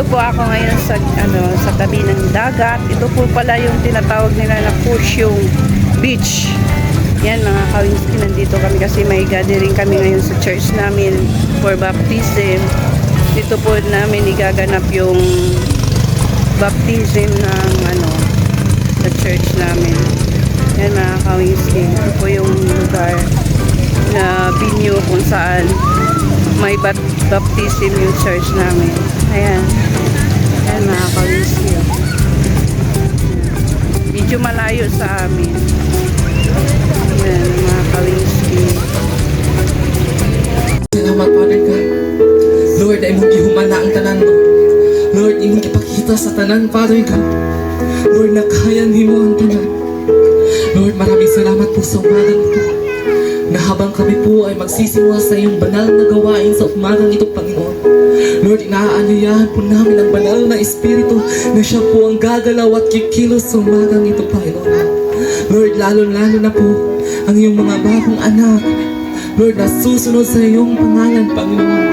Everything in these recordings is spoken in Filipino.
po ako ngayon sa tabi ng dagat. Ito po pala yung tinatawag nila na Pusyong Beach. Yan mga Kawinski, nandito kami kasi may gathering kami ngayon sa church namin for baptism. Dito po namin igaganap yung baptism ng sa church namin. Yan mga Kawinski, ito po yung lugar na venue kung saan may baptism yung church namin. Ayan. Ayan mga Kawinski. Medyo malayo sa amin. Ayan mga Kawinski. Salamat, Father God. Lord, ay mong gihuman na ang tanan mo. Lord, imong ipakita sa tanan, Father God. Lord, nakayan mo ang tanan. Lord, maraming salamat po sa umagang ito. Na habang kami po ay magsisimula sa iyong banal na gawain sa umagang ito, Panginoon. Lord, inaanyayahan po namin ang banal na Espiritu na siya po ang gagalaw at kikilos sa umagang ito, Panginoon. Lord, lalo-lalo na po ang iyong mga bagong anak. Lord, na susunod sa iyong pangalan, Panginoon.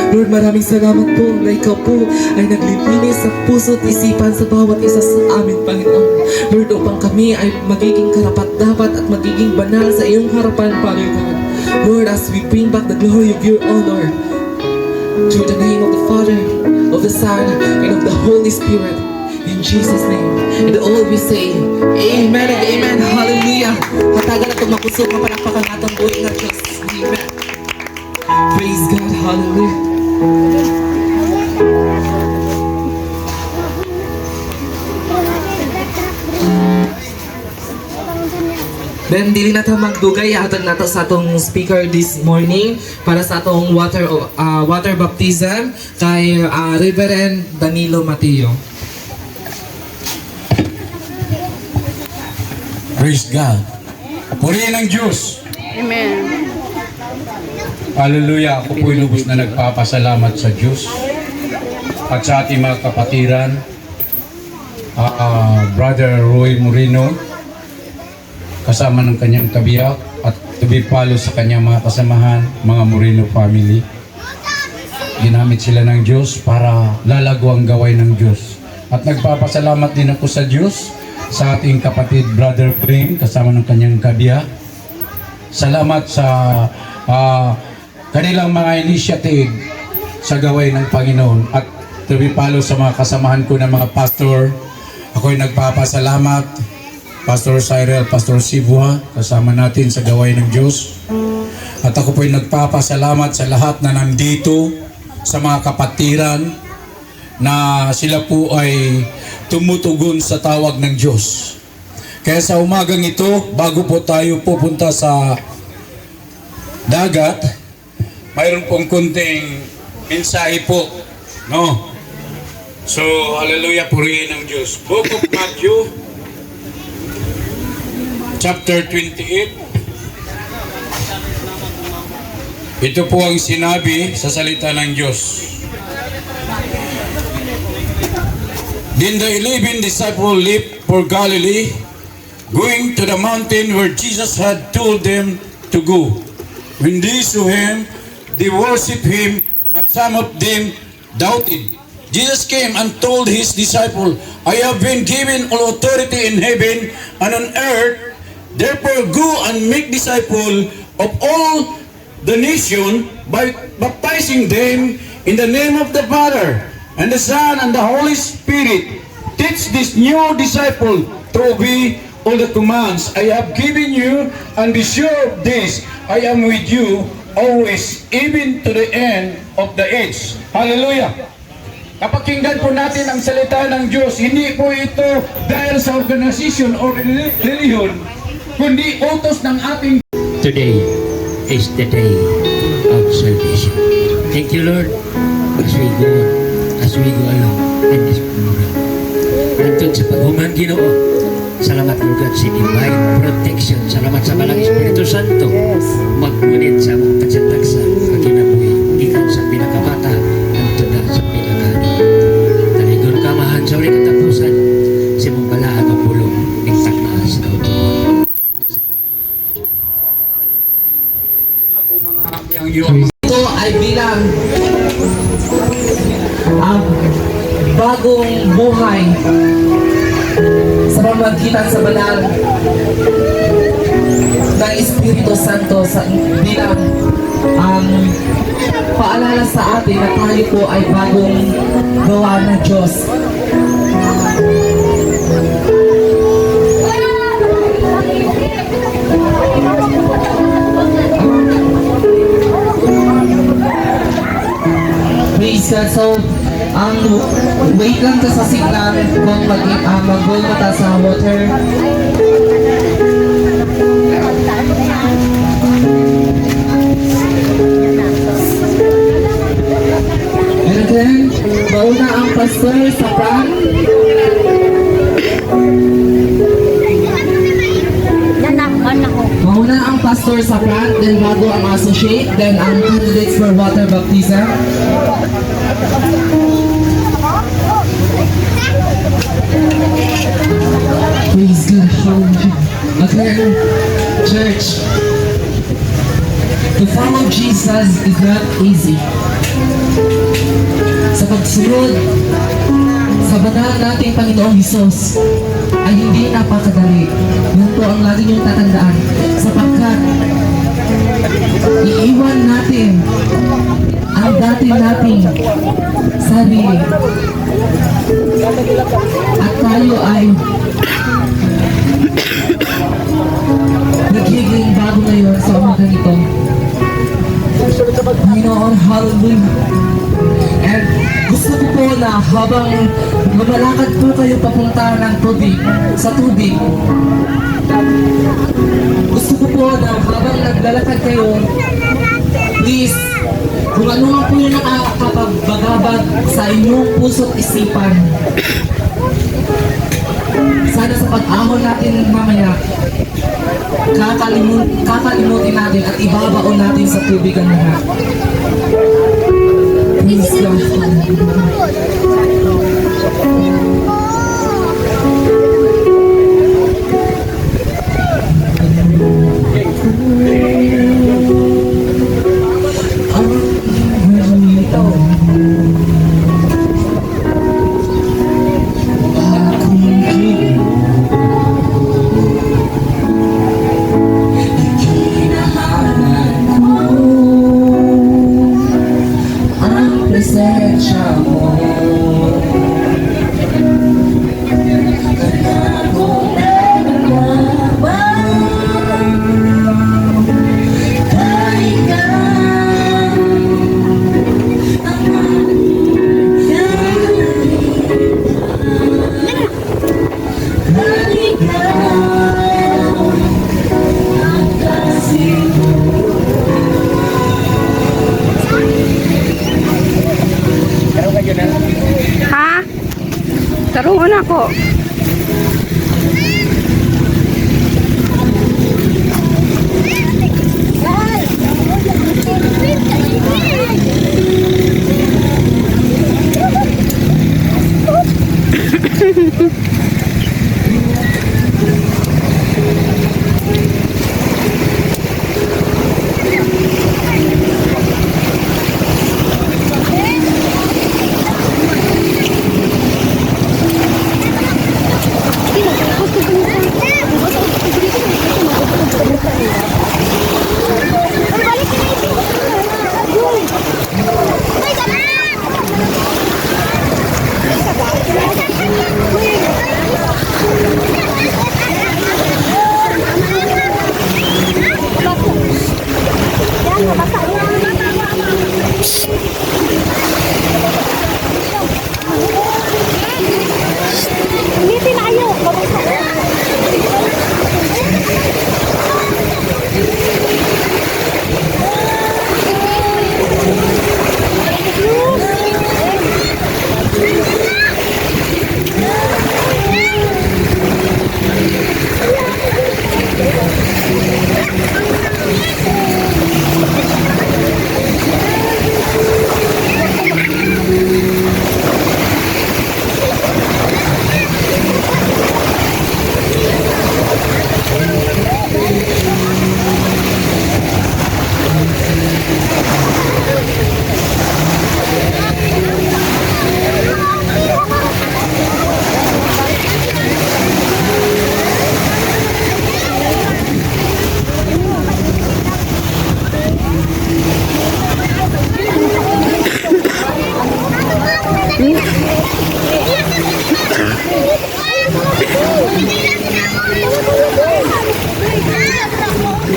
Lord, maraming salamat po na ikaw po ay naglilinis sa puso at isipan sa bawat isa sa amin, Panginoon. Lord, upang kami ay magiging karapat-dapat at magiging banal sa iyong harapan, Father God. Lord, as we bring back the glory of your honor to the name of the Father, of the Son, and of the Holy Spirit, in Jesus' name. And all we say, Amen and Amen. Hallelujah. Hatagan at tumakusok ang palakpakan natang buhay na Diyos. Amen. Praise God. Hallelujah. Then dili na tayo magdugay atag nato sa atong speaker this morning para sa atong water baptism kay Reverend Danilo Mateo. Praise God. Purihin ang Diyos. Amen. Hallelujah. Ako po'y lubos na nagpapasalamat sa Diyos at sa ating mga kapatiran, Brother Roy Moreno, kasama ng kanyang kabiyak, at tubipalo sa kanyang mga kasamahan, mga Moreno family. Ginamit sila ng Diyos para lalago ang gawain ng Diyos. At nagpapasalamat din ako sa Diyos sa ating kapatid Brother Pring, kasama ng kanyang kabiyak. Salamat sa kanilang mga initiative sa gawain ng Panginoon, at tubipalo sa mga kasamahan ko ng mga pastor. Ako'y nagpapasalamat, Pastor Cyril, Pastor Sivua, kasama natin sa gawain ng Diyos. At ako po'y nagpapasalamat sa lahat na nandito, sa mga kapatiran, na sila po ay tumutugon sa tawag ng Diyos. Kaya sa umagang ito, bago po tayo pupunta sa dagat, mayroon pong kunting mensahe po, no? So, hallelujah, purihin ng Diyos. Book of Matthew, chapter 28. Ito po ang sinabi sa salita ng Diyos. Then the 11 disciples left for Galilee, going to the mountain where Jesus had told them to go. When they saw him, they worshipped him, but some of them doubted. Jesus came and told his disciples, I have been given all authority in heaven and on earth. Therefore go and make disciples of all the nation by baptizing them in the name of the Father and the Son and the Holy Spirit. Teach this new disciple to obey all the commands I have given you, and be sure of this, I am with you always, even to the end of the age. Hallelujah! Kapakinggan po natin ang salita ng Diyos, hindi po ito dahil sa organization o reliyon, kundi utos ng ating Today is the day of salvation. Thank you, Lord, as we go along in this program. Nandun sa paghuman, Ginoo, salamat, Lord God, sa divine protection. Salamat sa Balang Espiritu Santo. Magpunit sa mga tagsatagsa ang kinabuhi. Ikan sa pinakabata, ang tunda sa pinakani. Taligon ka, mahan sa ulit katapusan, sa mong balaan o pulong, ningtak na sa kautuhan. Ito ay bilang ang bagong buhay sa pamamagitan sa banal ng Espiritu Santo sa bilang paalala sa atin na tayo po ay bagong gawa ng Diyos. Praise God. So, wait lang ka sa signal kung mag-go mo ta sa water. And then, mauna ang pastor sa front. Mauna ang pastor sa front, then bago ang associate, then ang candidates for water baptism. Praise God. Hallelujah. Okay, church. To follow Jesus is not easy. Sa pagsunod sa banal nating Panginoong Hesus ay hindi napakadali. Yan po ang lagi niyong tatandaan. Sapagkat iiwan natin ang dati nating sarili. At tayo ay nagiging bago ngayon sa umaga nito. Panginoon, hallelujah. And gusto ko po na habang lumalakad po kayo papunta ng tubig, sa tubig, gusto ko po na habang naglalakad kayo, please, kung ano man po yung nakakapagbagabag sa inyong puso't isipan, sana sa pag-ahon natin mamaya, kakalimutin natin at ibabaon natin sa tubig ang lahat. Praise God. Presensya mo po.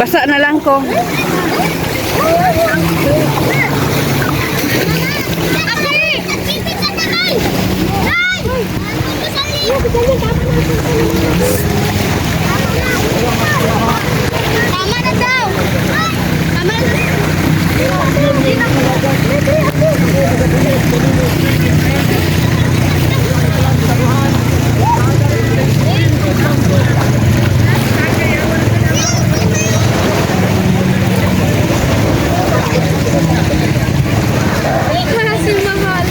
Basa na lang ko. Tama na daw. Tama na. Kasi mahal.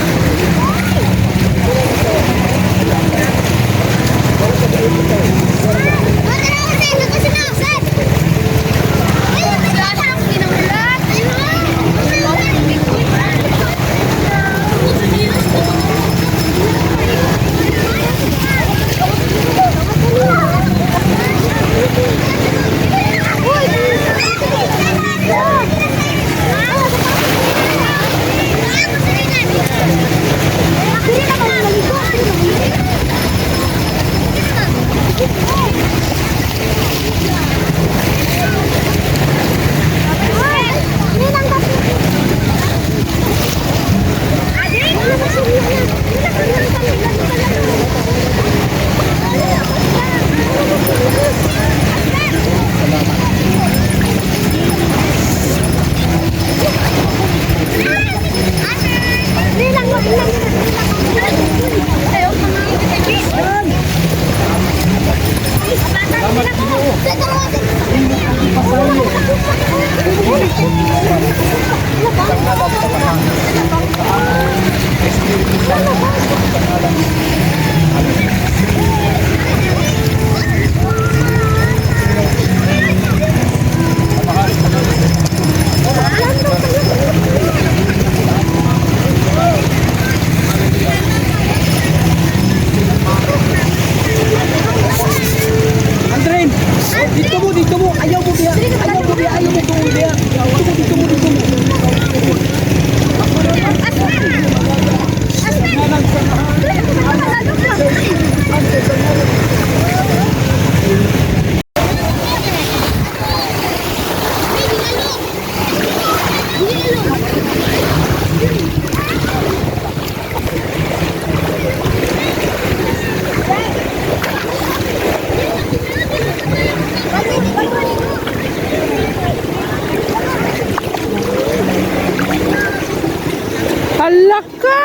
Hala ka!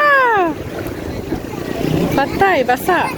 Patay, basa.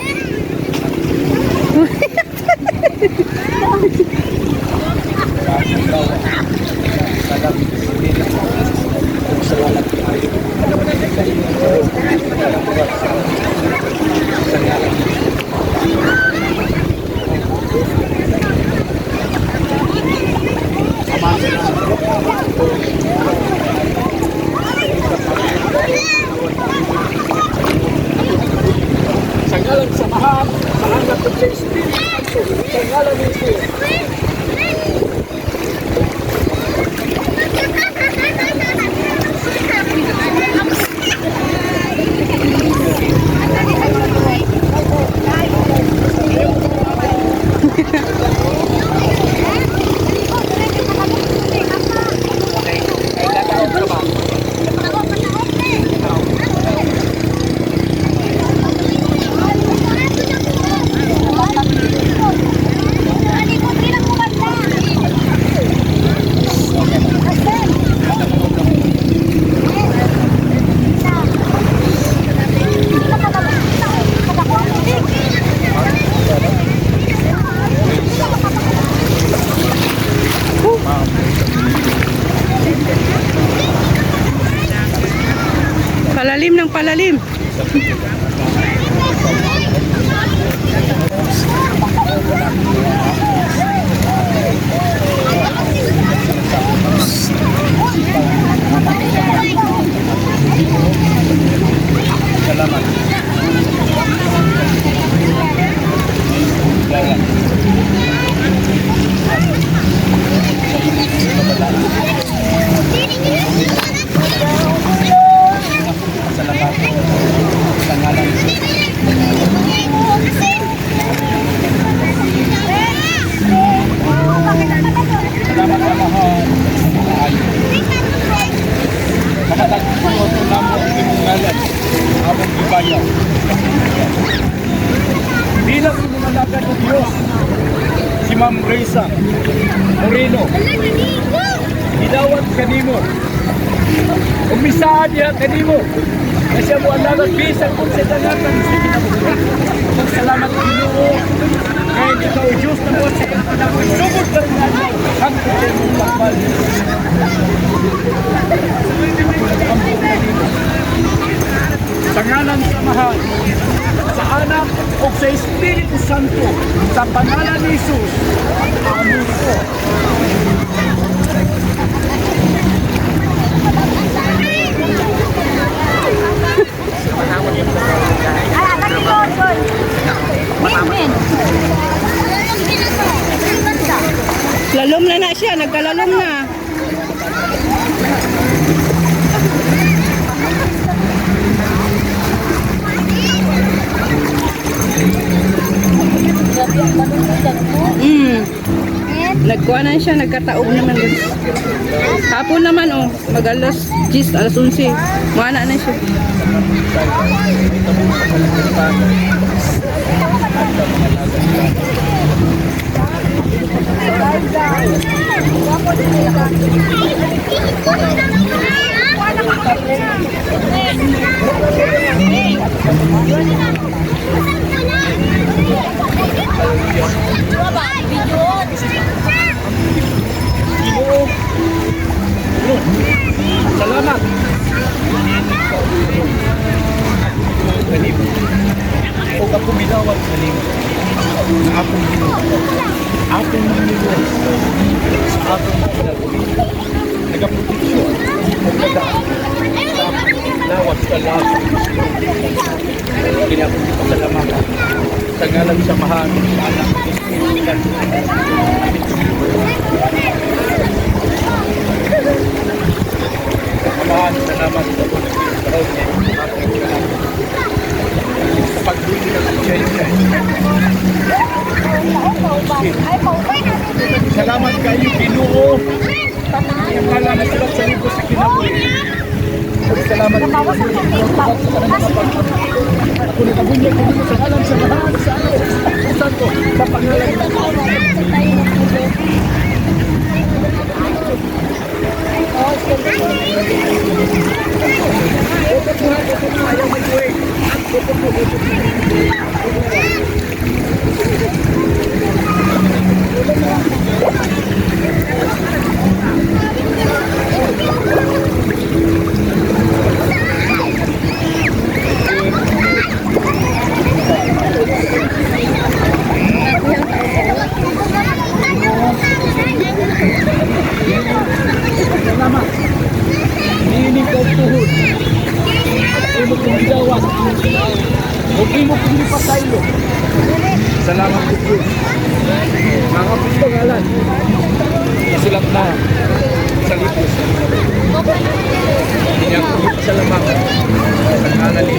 Sa ngalan sa Mahal, sa anak at sa Espiritu Santo, sa ngalan ni Jesus. Palalim ng palalim. Bilang lumalagad ng Diyos, si Ma'am Reza Moreno, gidawat kanimo, umisaan niya kanimo, na siya mo alagat bisang kung sa dangatan, sige na mo. Salamat sa Ginoo, kaya ikaw Diyos na mo sa panahon, sumod ka rin natin, hanggang sa iyong lakbal. Sa ngalan sa Mahal, sa Anak o sa Espiritu Santo, sa pangalan ni Jesus. Amen po. Lalom na siya, nagkalalom na. Nagkuha na siya, nagkataob naman. Hapon naman mag-alas 10, alas 11. Mana na siya. Salamat. O ako bidawat kanimo. Akong Ginoo. Akong Ginoo. Sa akong ginagawa. Nagaproteksyon. Lawat sa lahat. Ginagawa ko salamatan. Sa ngalan sa Mahal, sa Anak, sa Espiritu Santo. Mahal, salamat sa sa pagbuli ng Jai-Jai. Salamat kayo, Ginoo. Ang kala na sila sa libro sa kinabuhi. Salamat kayo. Ako nakabunyag ko sa alam sa lahat sa alam sa santo sa pangalan ng Thank you. Inyong salamat sa ngalan ni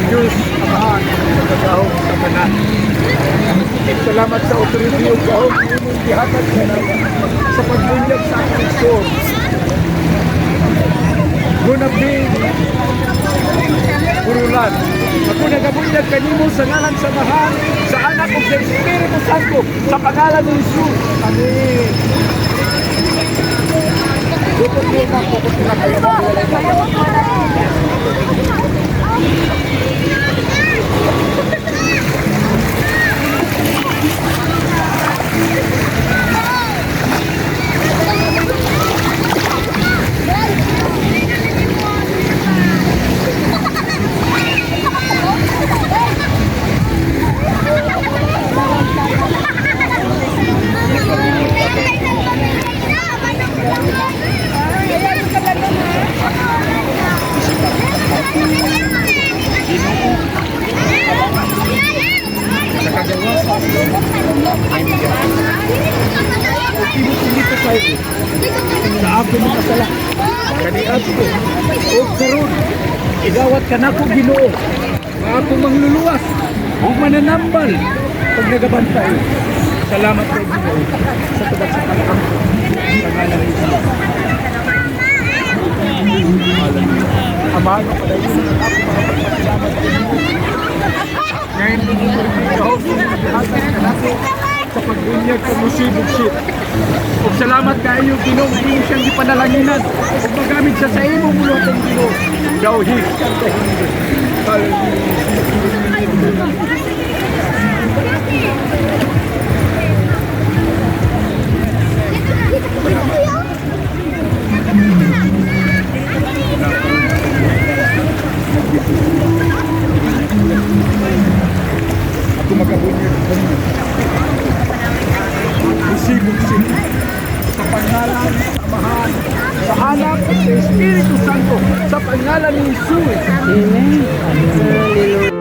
Diyos, Amahan, sa kahong sa tanan. Salamat sa authority o kahong imong gihatag sa pagbunyag sa aking soul. Guna bing Purulan. Ako nagabunyag kanimo sa ngalan sa Mahal, sa Anak ug sa Espiritu Santo, sa pangalan ni Jesus. Amen. Dukot mo na po kung kayo sa ako mga sala. Kaniad ko. O karon, igawat ka na ko Ginoo. Nga ako mangluluwas. Huwag mananambal. Pag nagabantay. Salamat kay Ginoo. Sa tubag sa kalakang ko. Sa ngalan ng Ginoo. Amahan ko na yun. Ako makapagpasalamat kay Ginoo. Ngayon, ikaw sa pagbunyag sa musibog shit. O salamat kayo Ginoo, hindi siyang ipanalanginan. O magamit siya sa imo mula ng Ginoo. Dawhi kang kahindi. Ako magabunyag kanina. Musibog shit. Sa pangalan, sa Mahal, sa Anak, at sa Espiritu Santo, sa pangalan ni Jesus. Amen. Hallelujah.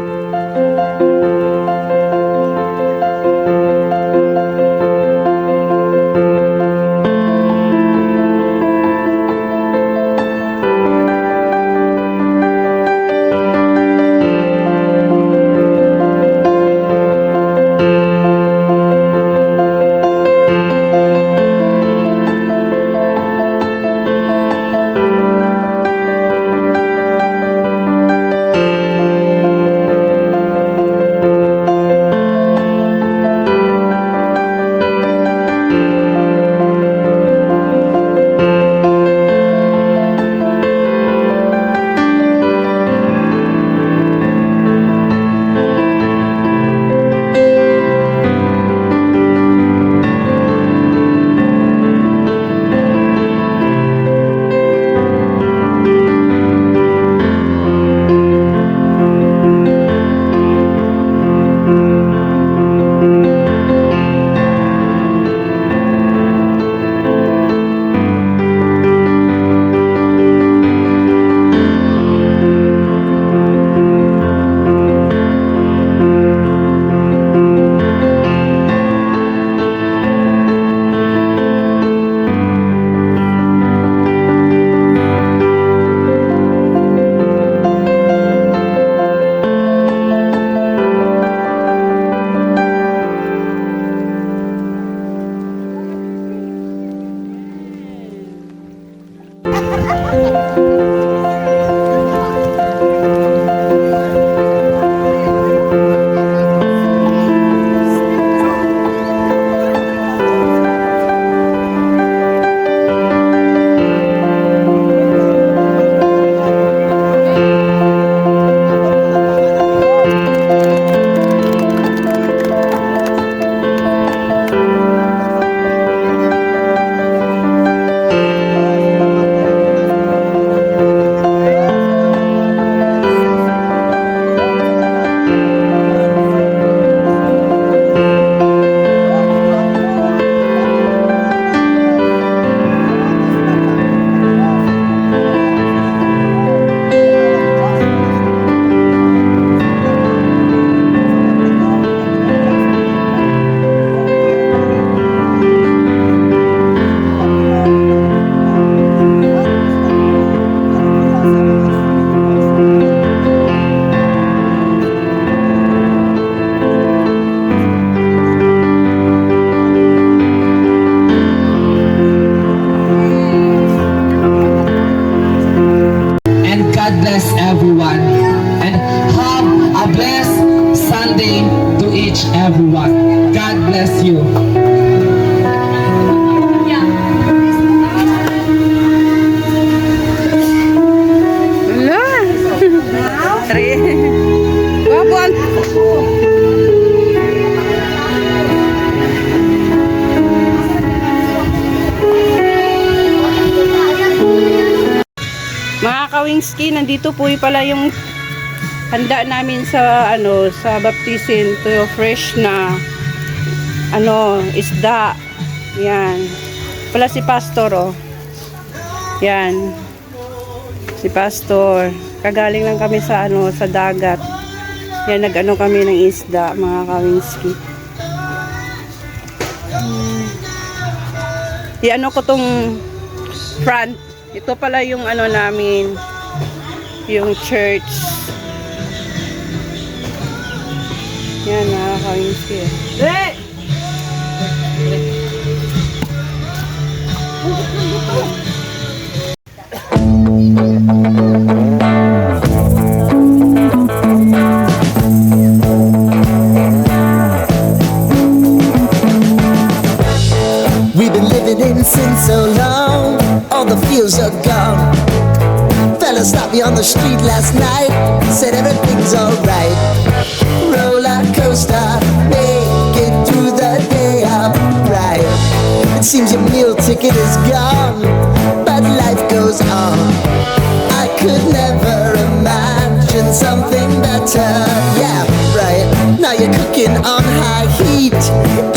day to each everyone. God bless you. Wala. Three. Wabuan. Mga Kawingski, nandito po pala yung handa namin sa sa baptism, to fresh na isda. Yan. Pala si Pastor, oh. Yan. Si Pastor. Kagaling lang kami sa sa dagat. Yan, kami ng isda, mga Kawingski. Ko tong front. Ito pala yung namin, yung church. Yan, mga Kawingski. We've been living in sin so long, all the fields are gone. Fella stopped me on the street last night, said everything's alright. Roller coaster, make it through the day upright. It seems your meal ticket is gone, but life goes on. I could never imagine something better. Yeah, right. Now you're cooking on high heat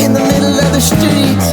in the middle of the street.